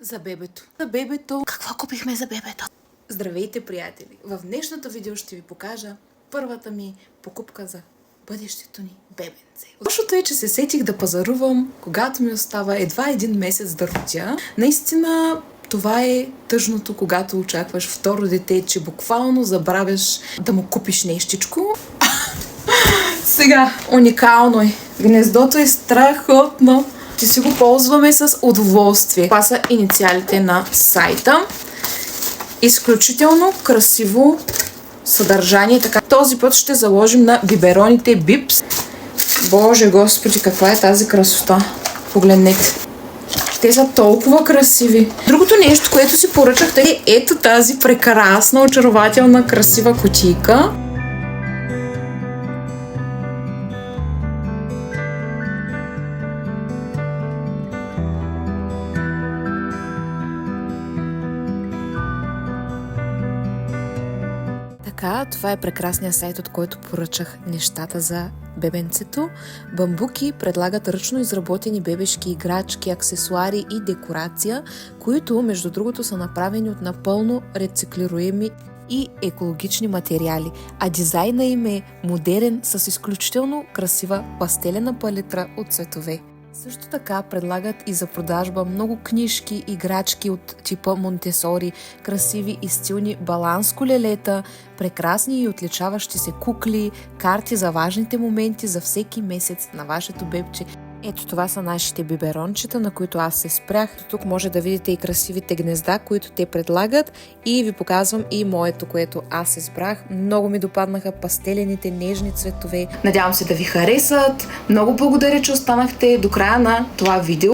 за бебето. За бебето. Какво купихме за бебето? Здравейте, приятели! В днешното видео ще ви покажа първата ми покупка за бъдещето ни бебенце. Лошото е, че се сетих да пазарувам, когато ми остава едва един месец да родя. Наистина, това е тъжното, когато очакваш второ дете, че буквално забравяш да му купиш нещичко. Сега, уникално е. Гнездото е страхотно. Ще си го ползваме с удоволствие. Това са инициалите на сайта. Изключително красиво съдържание. Така, този път ще заложим на бибероните Бибс. Боже господи, каква е тази красота. Погледнете. Те са толкова красиви. Другото нещо, което си поръчах, е ето тази прекрасна, очарователна, красива кутийка. Така, това е прекрасният сайт, от който поръчах нещата за бебенцето. Бамбуки предлагат ръчно изработени бебешки играчки, аксесуари и декорация, които, между другото, са направени от напълно рециклируеми и екологични материали, а дизайна им е модерен с изключително красива пастелена палитра от цветове. Също така предлагат и за продажба много книжки, играчки от типа Монтесори, красиви и стилни баланско лелета, прекрасни и отличаващи се кукли, карти за важните моменти за всеки месец на вашето бебче. Ето това са нашите биберончета, на които аз се спрях. Тук може да видите и красивите гнезда, които те предлагат, и ви показвам и моето, което аз избрах. Много ми допаднаха пастелените нежни цветове. Надявам се да ви харесат. Много благодаря, че останахте до края на това видео.